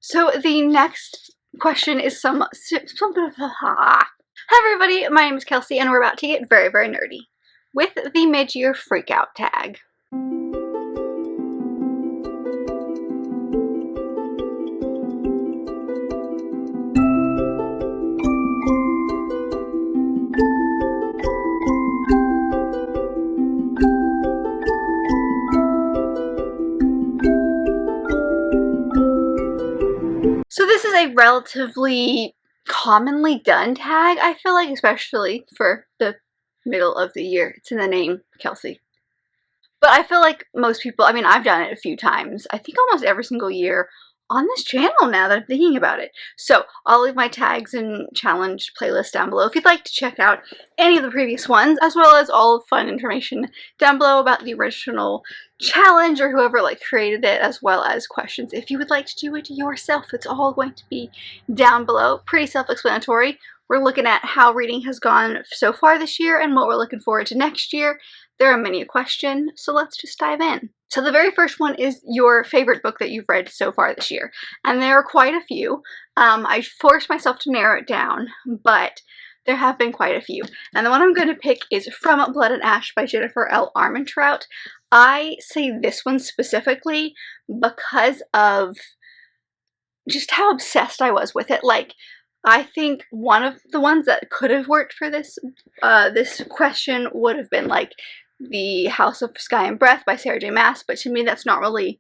So the next question is Hi everybody, my name is Kelsey and we're about to get very, very nerdy with the mid-year freakout tag. So this is a relatively commonly done tag, I feel like, especially for the middle of the year. It's in the name, Kelsey. But I feel like most people, I mean, I've done it a few times, I think almost every single year on this channel now that I'm thinking about it. So I'll leave my tags and challenge playlist down below if you'd like to check out any of the previous ones, as well as all fun information down below about the original challenge or whoever created it, as well as questions if you would like to do it yourself. It's all going to be down below. Pretty self-explanatory. We're looking at how reading has gone so far this year and what we're looking forward to next year. There are many a question, so let's just dive in. So the very first one is your favorite book that you've read so far this year, and there are quite a few. I forced myself to narrow it down, but there have been quite a few. And the one I'm going to pick is From Blood and Ash by Jennifer L. Armentrout. I say this one specifically because of just how obsessed I was with it. I think one of the ones that could have worked for this this question would have been The House of Sky and Breath by Sarah J. Maas, but to me that's not really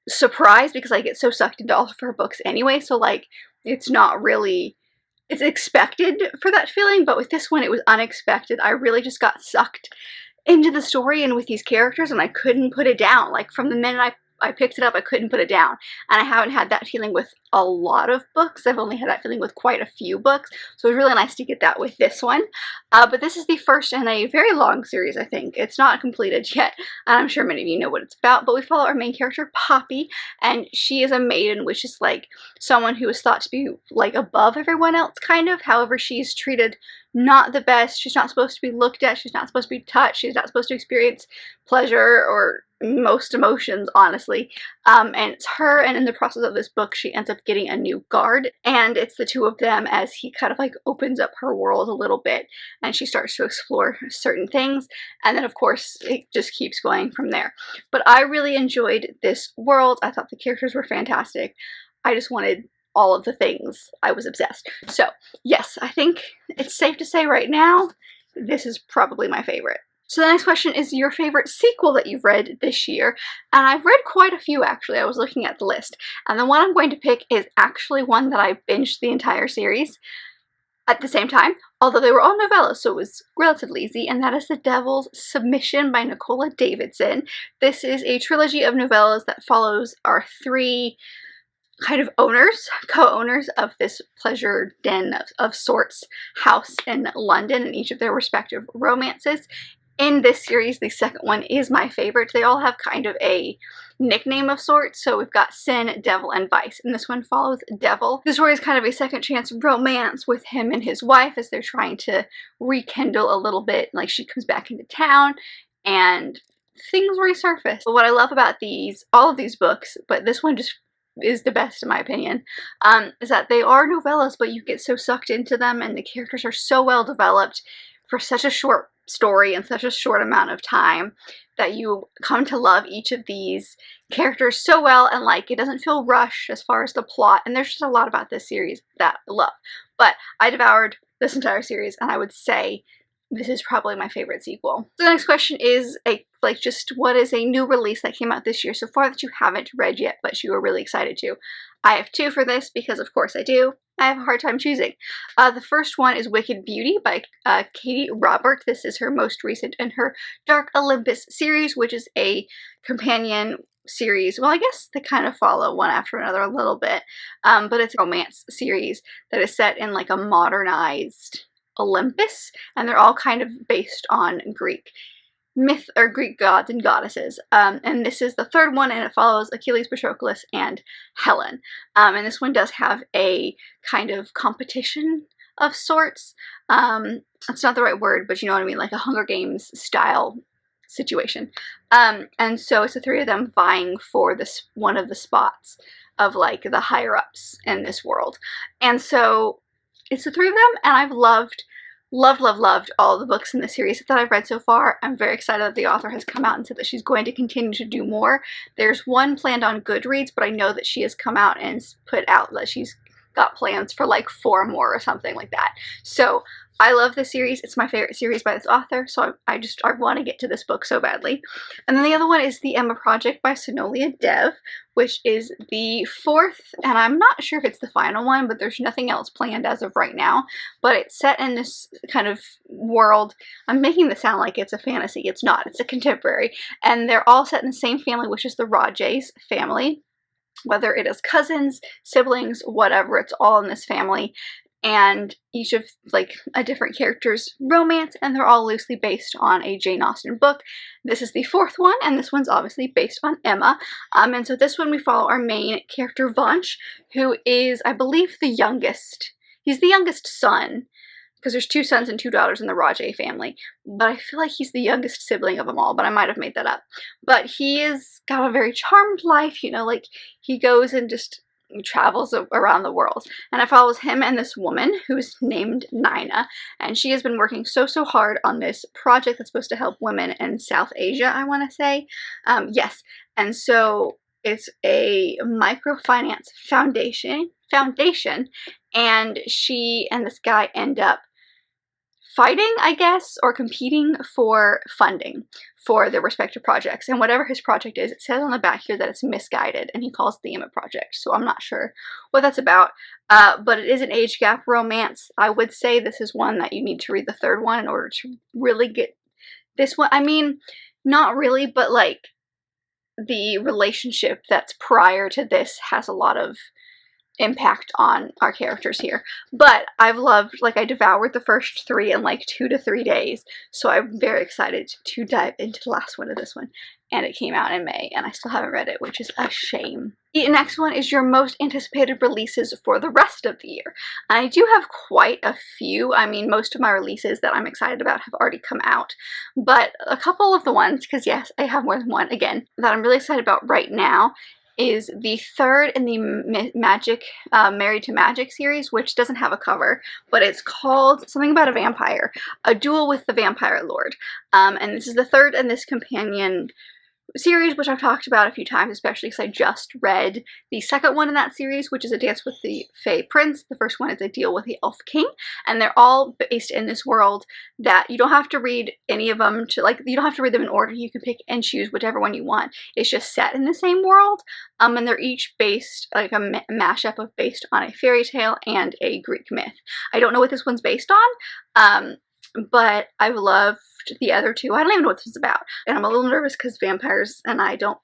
a surprise because I get so sucked into all of her books anyway, so it's not really, it's expected for that feeling, but with this one it was unexpected. I really just got sucked into the story and with these characters, and I couldn't put it down. From the minute I picked it up, I couldn't put it down. And I haven't had that feeling with a lot of books. I've only had that feeling with quite a few books. So it was really nice to get that with this one. But this is the first in a very long series, I think. It's not completed yet. And I'm sure many of you know what it's about. But we follow our main character, Poppy. And she is a maiden, which is someone who is thought to be above everyone else, kind of. However, she's treated not the best. She's not supposed to be looked at. She's not supposed to be touched. She's not supposed to experience pleasure or most emotions, honestly. And it's her, and in the process of this book she ends up getting a new guard, and it's the two of them as he kind of opens up her world a little bit and she starts to explore certain things, and then of course it just keeps going from there. But I really enjoyed this world. I thought the characters were fantastic. I just wanted all of the things. I was obsessed. So yes, I think it's safe to say right now this is probably my favorite. So the next question is your favorite sequel that you've read this year, and I've read quite a few actually. I was looking at the list, and the one I'm going to pick is actually one that I binged the entire series at the same time, although they were all novellas, so it was relatively easy, and that is The Devil's Submission by Nicola Davidson. This is a trilogy of novellas that follows our three kind of co-owners of this pleasure den of sorts house in London, and each of their respective romances. In this series, the second one is my favorite. They all have kind of a nickname of sorts. So we've got Sin, Devil, and Vice. And this one follows Devil. The story is kind of a second chance romance with him and his wife as they're trying to rekindle a little bit. She comes back into town and things resurface. But what I love about all of these books, but this one just is the best in my opinion, is that they are novellas, but you get so sucked into them and the characters are so well developed for such a short story in such a short amount of time that you come to love each of these characters so well, and it doesn't feel rushed as far as the plot, and there's just a lot about this series that I love. But I devoured this entire series, and I would say this is probably my favorite sequel. So the next question is just what is a new release that came out this year so far that you haven't read yet but you are really excited to? I have two for this because of course I do. I have a hard time choosing. The first one is Wicked Beauty by Katie Robert. This is her most recent in her Dark Olympus series, which is a companion series. Well, I guess they kind of follow one after another a little bit, but it's a romance series that is set in a modernized Olympus, and they're all kind of based on Greek myth or Greek gods and goddesses. And this is the third one, and it follows Achilles, Patroclus, and Helen. And this one does have a kind of competition of sorts. That's not the right word, but you know what I mean, like a Hunger Games style situation. And so it's the three of them vying for this one of the spots of like the higher ups in this world. And so it's the three of them, and I've loved all the books in the series that I've read so far. I'm very excited that the author has come out and said that she's going to continue to do more. There's one planned on Goodreads, but I know that she has come out and put out that she's got plans for like 4 more or something like that. So I love this series. It's my favorite series by this author, so I want to get to this book so badly. And then the other one is The Emma Project by Sonolia Dev, which is the 4th, and I'm not sure if it's the final one, but there's nothing else planned as of right now. But it's set in this kind of world. I'm making this sound like it's a fantasy. It's not. It's a contemporary. And they're all set in the same family, which is the Rajays family. Whether it is cousins, siblings, whatever, it's all in this family. And each of like a different character's romance, and they're all loosely based on a Jane Austen book. This is the 4th one, and this one's obviously based on Emma. And so this one we follow our main character, Vansh, who is, I believe, the youngest. He's the youngest son, because there's 2 sons and 2 daughters in the Rajay family. But I feel like he's the youngest sibling of them all, but I might have made that up. But he has got a very charmed life, you know, like he goes and just travels around the world, and it follows him and this woman who's named Nina, and she has been working so hard on this project that's supposed to help women in South Asia, I want to say. Yes, and so it's a microfinance foundation, and she and this guy end up fighting, I guess, or competing for funding for their respective projects. And whatever his project is, it says on the back here that it's misguided, and he calls it the Emma Project. So I'm not sure what that's about, but it is an age gap romance. I would say this is one that you need to read the 3rd one in order to really get this one. I mean, not really, but like the relationship that's prior to this has a lot of impact on our characters here. But I've loved, like, I devoured the first 3 in like 2 to 3 days, so I'm very excited to dive into the last one of this one. And it came out in May, and I still haven't read it, which is a shame. The next one is your most anticipated releases for the rest of the year. I do have quite a few. I mean, most of my releases that I'm excited about have already come out, but a couple of the ones, because yes, I have more than one, again, that I'm really excited about right now is the 3rd in the Married to Magic series, which doesn't have a cover, but it's called something about a vampire, A Duel with the Vampire Lord. And this is the 3rd in this companion series, which I've talked about a few times, especially because I just read the 2nd one in that series, which is A Dance with the Fey Prince. The 1st one is A Deal with the Elf King, and they're all based in this world that you don't have to read any of them to, like, you don't have to read them in order. You can pick and choose whichever one you want. It's just set in the same world, and they're each based, like a mashup of based on a fairy tale and a Greek myth. I don't know what this one's based on, but I've loved the other 2. I don't even know what this is about, and I'm a little nervous because vampires and I don't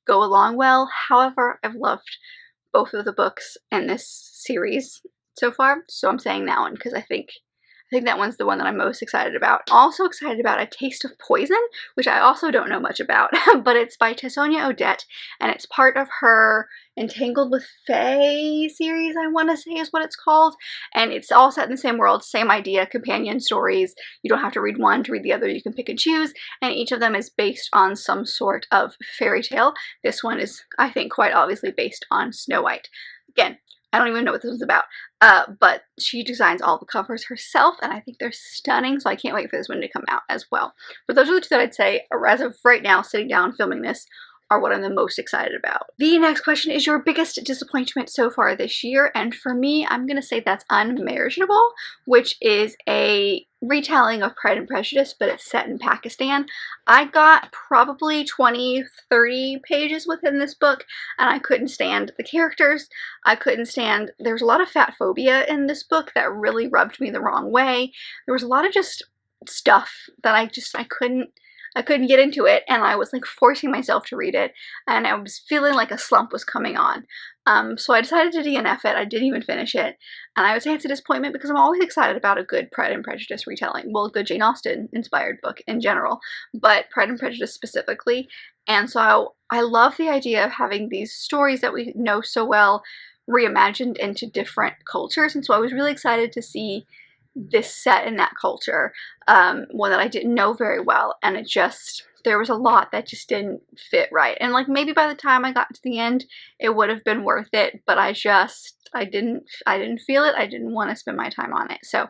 go along well. However, I've loved both of the books in this series so far, so I'm saying that one because I think that one's the one that I'm most excited about. Also excited about A Taste of Poison, which I also don't know much about, but it's by Tessonia Odette, and it's part of her Entangled with Fae series, I want to say is what it's called. And it's all set in the same world, same idea, companion stories. You don't have to read one to read the other. You can pick and choose, and each of them is based on some sort of fairy tale. This one is, I think, quite obviously based on Snow White. Again, I don't even know what this was about, but she designs all the covers herself, and I think they're stunning, so I can't wait for this one to come out as well. But those are the 2 that I'd say, as of right now, sitting down filming this, are what I'm the most excited about. The next question is your biggest disappointment so far this year, and for me, I'm gonna say that's Unmarriageable, which is a retelling of Pride and Prejudice, but it's set in Pakistan. I got probably 20-30 pages within this book, and I couldn't stand the characters. I couldn't stand, there's a lot of fat phobia in this book that really rubbed me the wrong way. There was a lot of just stuff that I couldn't get into it, and I was like forcing myself to read it, and I was feeling like a slump was coming on. So I decided to DNF it. I didn't even finish it, and I would say it's a disappointment because I'm always excited about a good Pride and Prejudice retelling. Well, a good Jane Austen inspired book in general, but Pride and Prejudice specifically. And so I love the idea of having these stories that we know so well reimagined into different cultures, and so I was really excited to see this set in that culture, one that I didn't know very well, and it just there was a lot that just didn't fit right. And like maybe by the time I got to the end, it would have been worth it, but I didn't feel it. I didn't want to spend my time on it. So,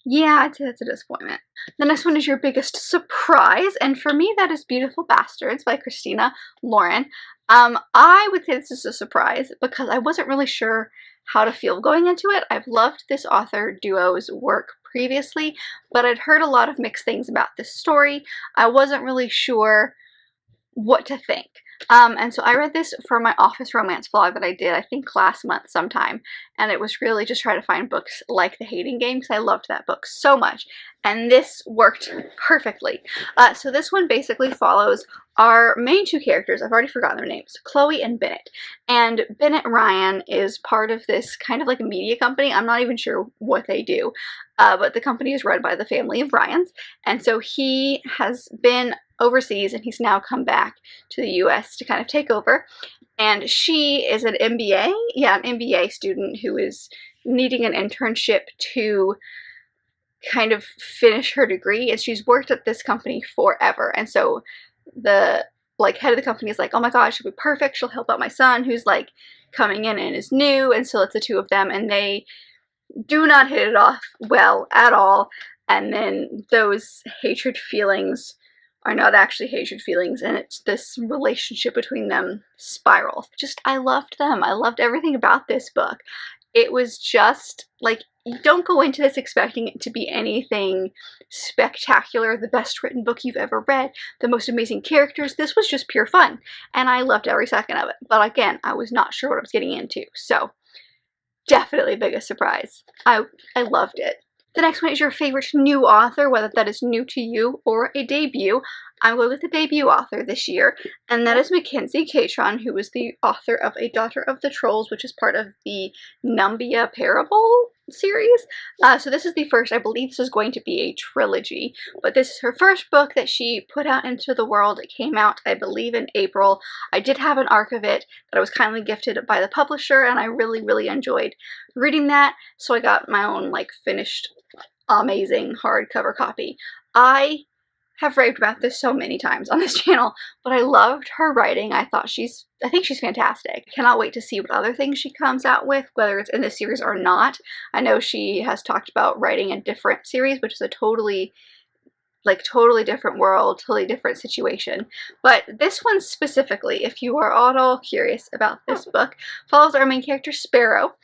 yeah, I'd say that's a disappointment. The next one is your biggest surprise, and for me that is Beautiful Bastards by Christina Lauren. I would say this is a surprise because I wasn't really sure how to feel going into it. I've loved this author duo's work previously, but I'd heard a lot of mixed things about this story. I wasn't really sure what to think. And so I read this for my office romance vlog that I did, I think last month sometime, and it was really just trying to find books like The Hating Game because I loved that book so much, and this worked perfectly. So this one basically follows our main two characters. I've already forgotten their names, Chloe and Bennett. And Bennett Ryan is part of this kind of like a media company. I'm not even sure what they do, but the company is run by the family of Ryans, and so he has been overseas and he's now come back to the US to kind of take over. And she is an MBA, an MBA student who is needing an internship to kind of finish her degree, and she's worked at this company forever. And so the head of the company is like, oh my gosh, she'll be perfect, she'll help out my son who's like coming in and is new. And so it's the two of them, and they do not hit it off well at all. And then those hatred feelings are not actually hatred feelings, and it's this relationship between them spirals. Just, I loved them. I loved everything about this book. It was just, like, you don't go into this expecting it to be anything spectacular, the best written book you've ever read, the most amazing characters. This was just pure fun, and I loved every second of it. But again, I was not sure what I was getting into, so definitely biggest surprise. I loved it. The next one is your favorite new author, whether that is new to you or a debut. I'm going with the debut author this year, and that is Mackenzie Catron, who is the author of A Daughter of the Trolls, which is part of the Numbia Parable series. So this is the first, I believe this is going to be a trilogy, but this is her first book that she put out into the world. It came out, I believe, in April. I did have an arc of it that I was kindly gifted by the publisher, and I really, really enjoyed reading that, so I got my own, like, finished amazing hardcover copy. I have raved about this so many times on this channel, but I loved her writing. I think she's fantastic. Cannot wait to see what other things she comes out with, whether it's in this series or not. I know she has talked about writing a different series, which is a totally different world, totally different situation. But this one specifically, if you are at all curious about this book, follows our main character Sparrow,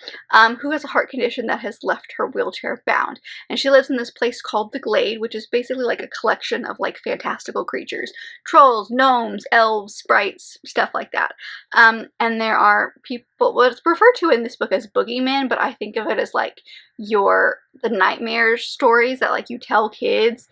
who has a heart condition that has left her wheelchair bound. And she lives in this place called the Glade, which is basically like a collection of like fantastical creatures. Trolls, gnomes, elves, sprites, stuff like that. And there are people, what's referred to in this book as boogeyman, but I think of it as like the nightmare stories that like you tell kids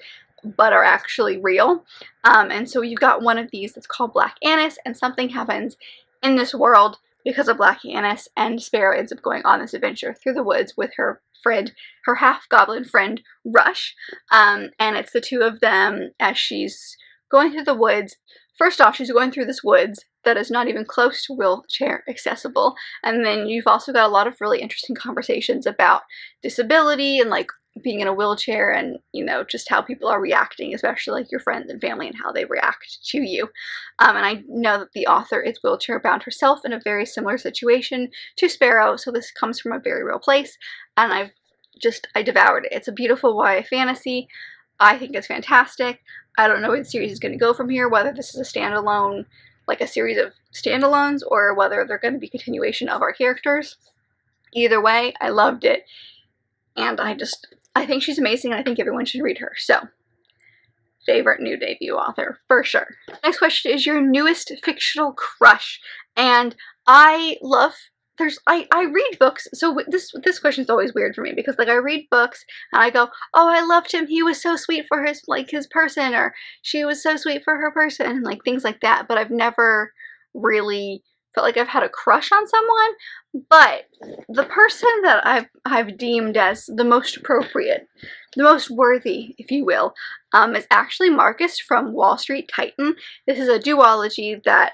but are actually real. And so you've got one of these that's called Black Annis, and something happens in this world because of Black Annis, and Sparrow ends up going on this adventure through the woods with her friend, her half-goblin friend, Rush. And it's the two of them as she's going through the woods. First off, she's going through this woods that is not even close to wheelchair accessible, and then you've also got a lot of really interesting conversations about disability and like being in a wheelchair, and you know, just how people are reacting, especially like your friends and family, and how they react to you. And I know that the author is wheelchair bound herself in a very similar situation to Sparrow, so this comes from a very real place, and I devoured it. It's a beautiful YA fantasy. I think it's fantastic. I don't know where the series is going to go from here, whether this is a standalone, like a series of standalones, or whether they're going to be continuation of our characters. Either way, I loved it, and I think she's amazing, and I think everyone should read her. So, favorite new debut author, for sure. Next question is your newest fictional crush. And I read books, so this question is always weird for me, because like I read books and I go, oh, I loved him, he was so sweet for his person, or she was so sweet for her person, and like things like that, but I've never really felt like I've had a crush on someone. But the person that I've deemed as the most appropriate, the most worthy, if you will, is actually Marcus from Wall Street Titan. This is a duology that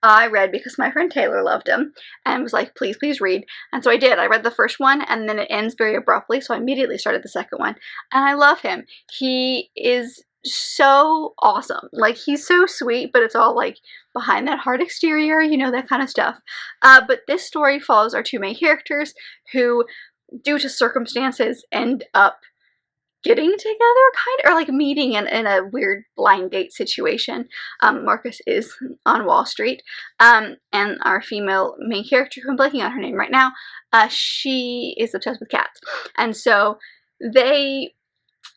I read because my friend Taylor loved him and was like, please, please read. And so I did. I read the first one, and then it ends very abruptly, so I immediately started the second one. And I love him. He is so awesome. Like, he's so sweet, but it's all like behind that hard exterior, you know, that kind of stuff. But this story follows our two main characters who, due to circumstances, end up getting together, kind of, or like meeting in a weird blind date situation. Marcus is on Wall Street, and our female main character, who I'm blanking on her name right now, she is obsessed with cats, and so they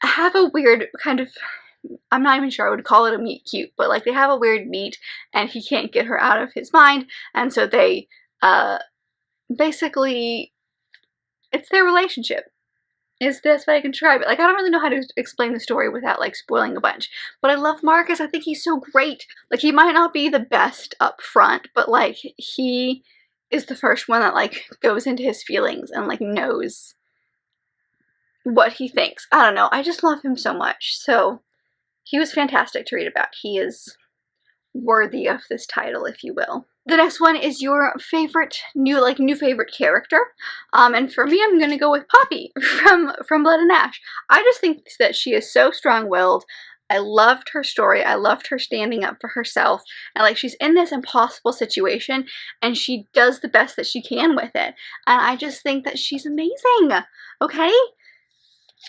have a weird kind of, I'm not even sure I would call it a meet cute, but like they have a weird meet, and he can't get her out of his mind, and so they basically, it's their relationship. Is the best way I can describe it. Like, I don't really know how to explain the story without like spoiling a bunch, but I love Marcus. I think he's so great. Like, he might not be the best up front, but like he is the first one that like goes into his feelings and like knows what he thinks. I don't know. I just love him so much. So he was fantastic to read about. He is worthy of this title, if you will. The next one is your favorite new favorite character, and for me, I'm gonna go with Poppy from Blood and Ash. I just think that she is so strong-willed. I loved her story. I loved her standing up for herself, and like, she's in this impossible situation, and she does the best that she can with it. And I just think that she's amazing. Okay.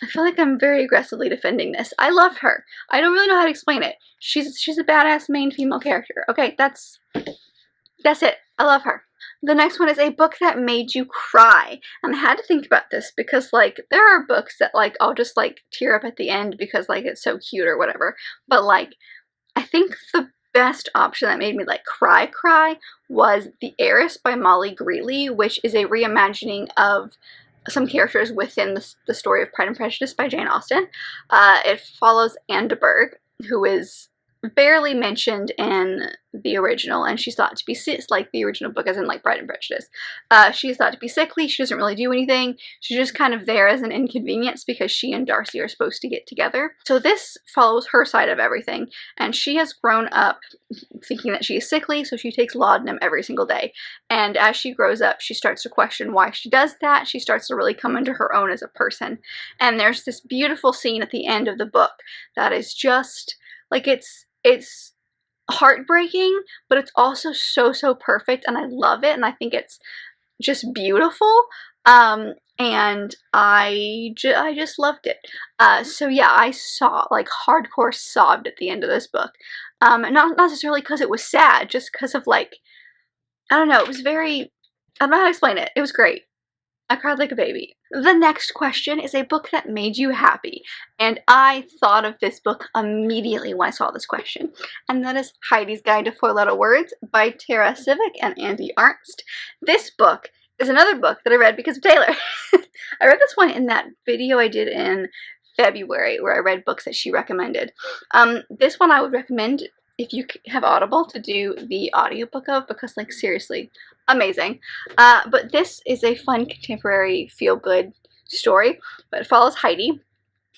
I feel like I'm very aggressively defending this. I love her. I don't really know how to explain it. She's a badass main female character. Okay, that's it. I love her. The next one is a book that made you cry. And I had to think about this because like there are books that like I'll just like tear up at the end because like it's so cute or whatever. But like I think the best option that made me like cry was The Heiress by Molly Greeley, which is a reimagining of some characters within the story of Pride and Prejudice by Jane Austen. It follows Anne de Bourgh, who is barely mentioned in the original, and she's thought to be like the original book, as in like Pride and Prejudice. She's thought to be sickly. She doesn't really do anything. She's just kind of there as an inconvenience because she and Darcy are supposed to get together. So this follows her side of everything, and she has grown up thinking that she is sickly, so she takes laudanum every single day. And as she grows up, she starts to question why she does that. She starts to really come into her own as a person. And there's this beautiful scene at the end of the book that is just like, it's heartbreaking, but it's also so perfect, and I love it, and I think it's just beautiful. And I just loved it. So yeah, I hardcore sobbed at the end of this book. Not necessarily because it was sad, just because of like, I don't know, it was very, I don't know how to explain it. It was great. I cried like a baby. The next question is a book that made you happy, and I thought of this book immediately when I saw this question, and that is Heidi's Guide to Four-Letter Words by Tara Civic and Andy Arnst. This book is another book that I read because of Taylor. I read this one in that video I did in February where I read books that she recommended. This one I would recommend if you have Audible to do the audiobook of, because like seriously, amazing. But this is a fun contemporary feel-good story, but it follows Heidi,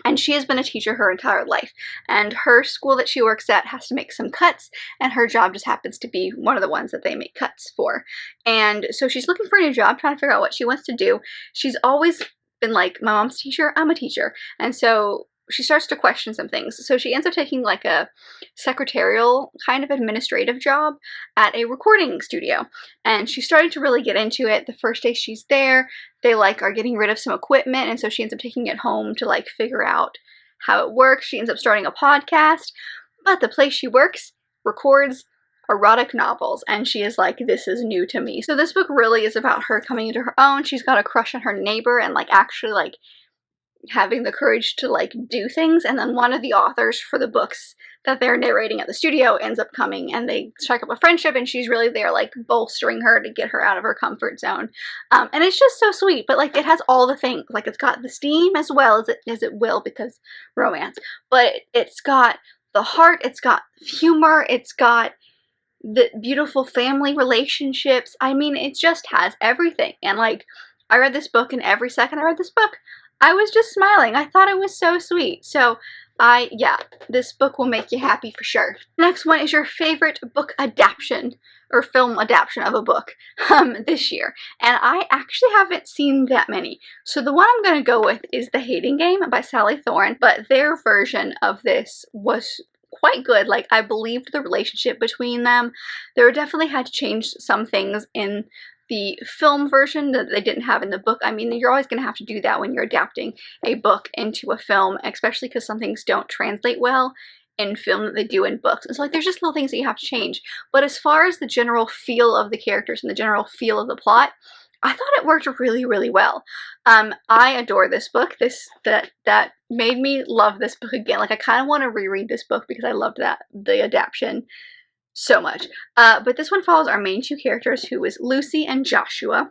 and she has been a teacher her entire life, and her school that she works at has to make some cuts, and her job just happens to be one of the ones that they make cuts for. And so she's looking for a new job, trying to figure out what she wants to do. She's always been like, my mom's a teacher, I'm a teacher, and so she starts to question some things. So she ends up taking like a secretarial kind of administrative job at a recording studio, and she's starting to really get into it. The first day she's there, they like are getting rid of some equipment, and so she ends up taking it home to like figure out how it works. She ends up starting a podcast, but the place she works records erotic novels, and she is like, this is new to me. So this book really is about her coming into her own. She's got a crush on her neighbor and like actually like having the courage to like do things, and then one of the authors for the books that they're narrating at the studio ends up coming, and they strike up a friendship, and she's really there like bolstering her to get her out of her comfort zone. And it's just so sweet, but like it has all the things. Like it's got the steam as well as it will, because romance, but it's got the heart, it's got humor, it's got the beautiful family relationships. I mean, it just has everything. And like, I read this book, and every second I read this book, I was just smiling. I thought it was so sweet. So Yeah, this book will make you happy for sure. Next one is your favorite book adaptation or film adaptation of a book this year. And I actually haven't seen that many. So the one I'm going to go with is The Hating Game by Sally Thorne, but their version of this was quite good. Like, I believed the relationship between them. They definitely had to change some things in the film version that they didn't have in the book. I mean, you're always going to have to do that when you're adapting a book into a film, especially because some things don't translate well in film that they do in books. And so, like, there's just little things that you have to change. But as far as the general feel of the characters and the general feel of the plot, I thought it worked really, really well. I adore this book. That made me love this book again. Like, I kind of want to reread this book because I loved the adaptation so much. But this one follows our main two characters, who is Lucy and Joshua.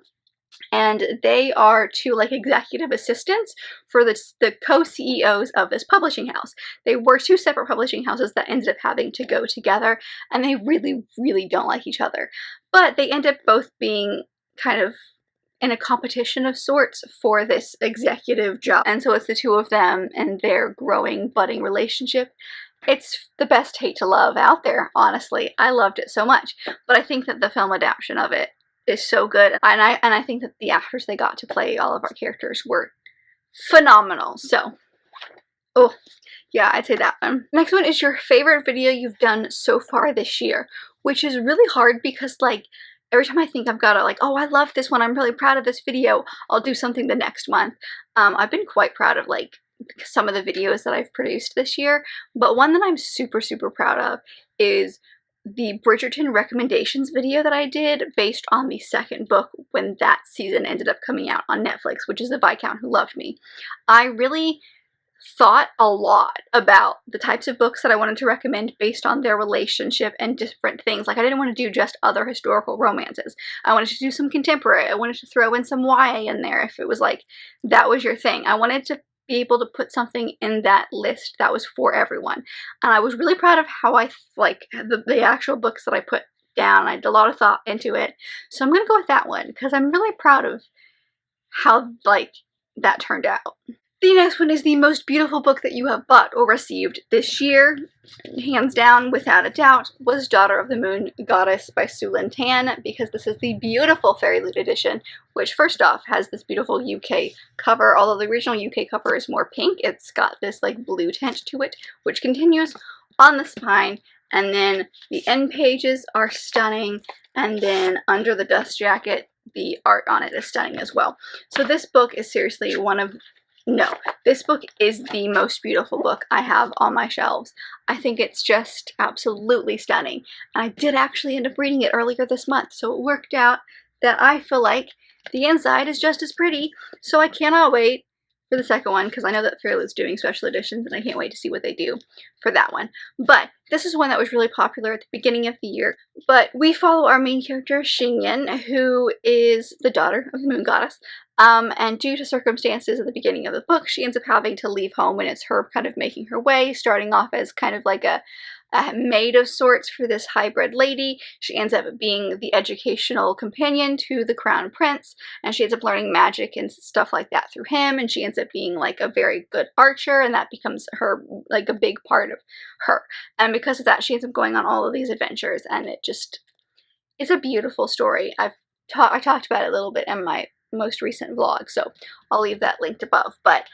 And they are two, like, executive assistants for the co-CEOs of this publishing house. They were two separate publishing houses that ended up having to go together, and they really, really don't like each other. But they end up both being kind of in a competition of sorts for this executive job. And so it's the two of them and their growing, budding relationship. It's the best hate to love out there, honestly. I loved it so much. But I think that the film adaptation of it is so good. And I think that the actors they got to play all of our characters were phenomenal. So, oh, yeah, I'd say that one. Next one is your favorite video you've done so far this year, which is really hard because, like, every time I think I've got to, like, oh, I love this one, I'm really proud of this video, I'll do something the next month. I've been quite proud of, like, some of the videos that I've produced this year, but one that I'm super, super proud of is the Bridgerton recommendations video that I did based on the second book when that season ended up coming out on Netflix, which is The Viscount Who Loved Me. I really thought a lot about the types of books that I wanted to recommend based on their relationship and different things. Like, I didn't want to do just other historical romances. I wanted to do some contemporary. I wanted to throw in some YA in there if it was like that was your thing. I wanted to be able to put something in that list that was for everyone. And I was really proud of how I, like, the actual books that I put down. I did a lot of thought into it. So I'm going to go with that one because I'm really proud of how, like, that turned out. The next one is the most beautiful book that you have bought or received this year. Hands down, without a doubt, was Daughter of the Moon Goddess by Sue Lynn Tan, because this is the beautiful Fairy Loot edition, which first off has this beautiful UK cover. Although the original UK cover is more pink, it's got this, like, blue tint to it, which continues on the spine. And then the end pages are stunning, and then under the dust jacket, the art on it is stunning as well. So this book is seriously this book is the most beautiful book I have on my shelves. I think it's just absolutely stunning. And I did actually end up reading it earlier this month, so it worked out that I feel like the inside is just as pretty. So I cannot wait for the second one, because I know that Fairy Loot's doing special editions, and I can't wait to see what they do for that one. But this is one that was really popular at the beginning of the year. But we follow our main character, Xingyan, who is the daughter of the Moon Goddess. And due to circumstances at the beginning of the book, she ends up having to leave home, and it's her kind of making her way, starting off as kind of like a maid of sorts for this hybrid lady. She ends up being the educational companion to the crown prince, and she ends up learning magic and stuff like that through him, and she ends up being, like, a very good archer, and that becomes her, like, a big part of her. And because of that, she ends up going on all of these adventures, and it's a beautiful story. I talked about it a little bit in my most recent vlog, so I'll leave that linked above. But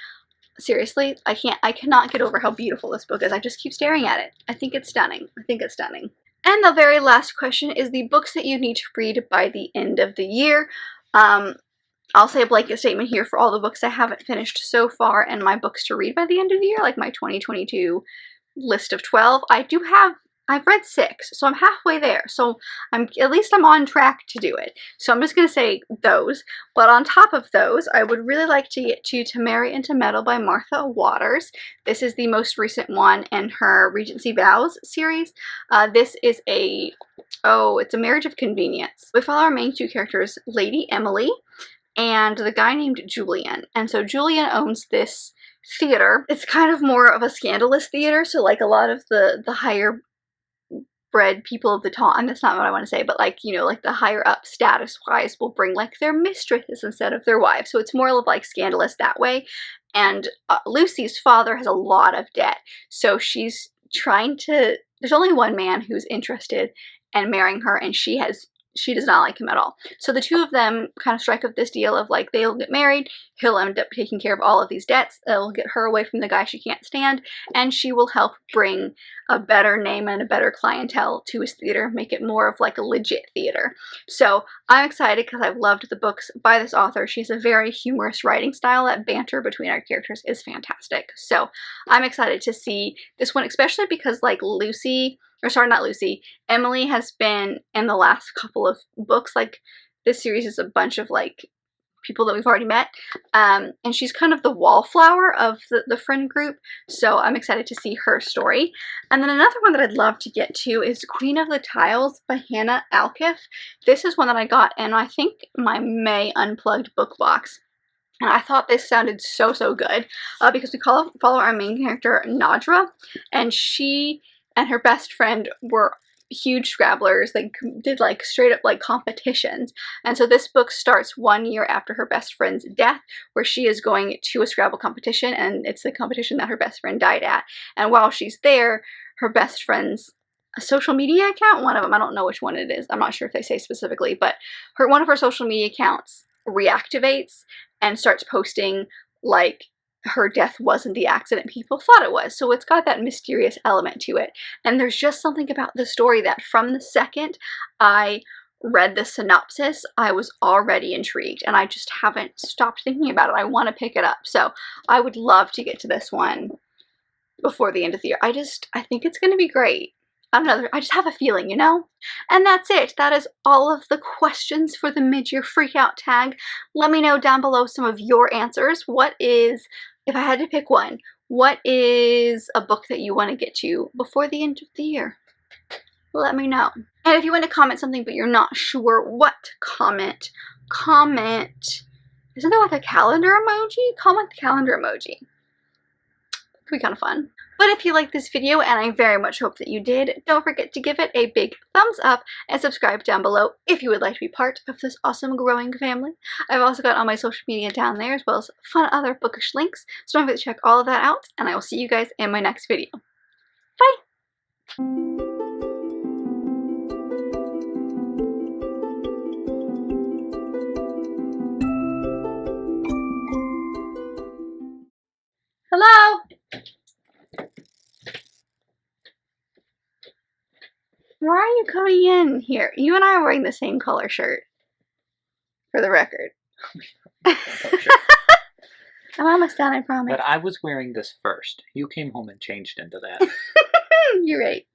seriously, I cannot get over how beautiful this book is. I just keep staring at it. I think it's stunning. I think it's stunning. And the very last question is the books that you need to read by the end of the year. I'll say a blanket statement here for all the books I haven't finished so far and my books to read by the end of the year, like my 2022 list of 12. I've read 6, so I'm halfway there. So at least I'm on track to do it. So I'm just going to say those. But on top of those, I would really like to get To Marry and to Meddle by Martha Waters. This is the most recent one in her Regency Vows series. This is it's a marriage of convenience. We follow our main two characters, Lady Emily and the guy named Julian. And so Julian owns this theater. It's kind of more of a scandalous theater, so, like, a lot of the higher bred people of the time, that's not what I want to say, but like, you know, like the higher up status wise will bring like their mistresses instead of their wives. So it's more of like scandalous that way. And Lucy's father has a lot of debt. So she's trying to, there's only one man who's interested in marrying her, and she does not like him at all. So the two of them kind of strike up this deal of like, they'll get married, he'll end up taking care of all of these debts, it'll get her away from the guy she can't stand, and she will help bring a better name and a better clientele to his theater, make it more of like a legit theater. So I'm excited because I've loved the books by this author. She has a very humorous writing style. That banter between our characters is fantastic. So I'm excited to see this one, especially because like Emily has been in the last couple of books. Like, this series is a bunch of like people that we've already met, and she's kind of the wallflower of the friend group, so I'm excited to see her story. And then another one that I'd love to get to is Queen of the Tiles by Hannah Alkiff. This is one that I got in, I think, my May Unplugged book box. And I thought this sounded so good because we follow our main character, Nadra, and she and her best friend were huge Scrabblers. They did like straight up like competitions. And so this book starts 1 year after her best friend's death, where she is going to a Scrabble competition, and it's the competition that her best friend died at. And while she's there, her best friend's social media account, one of them, I don't know which one it is, I'm not sure if they say specifically, but one of her social media accounts reactivates and starts posting like her death wasn't the accident people thought it was. So it's got that mysterious element to it. And there's just something about the story that from the second I read the synopsis, I was already intrigued, and I just haven't stopped thinking about it. I want to pick it up. So I would love to get to this one before the end of the year. I think it's going to be great. I don't know, I just have a feeling, you know? And that's it. That is all of the questions for the mid-year freakout tag. Let me know down below some of your answers. What is, if I had to pick one, what is a book that you want to get to before the end of the year? Let me know. And if you want to comment something but you're not sure what comment, isn't there like a calendar emoji? Comment the calendar emoji. It could be kind of fun. But if you liked this video, and I very much hope that you did, don't forget to give it a big thumbs up and subscribe down below if you would like to be part of this awesome growing family. I've also got all my social media down there, as well as fun other bookish links, so don't forget to check all of that out, and I will see you guys in my next video. Bye! Hello? Why are you coming in here? You and I are wearing the same color shirt, for the record. I'm almost done, I promise. But I was wearing this first. You came home and changed into that. You're right.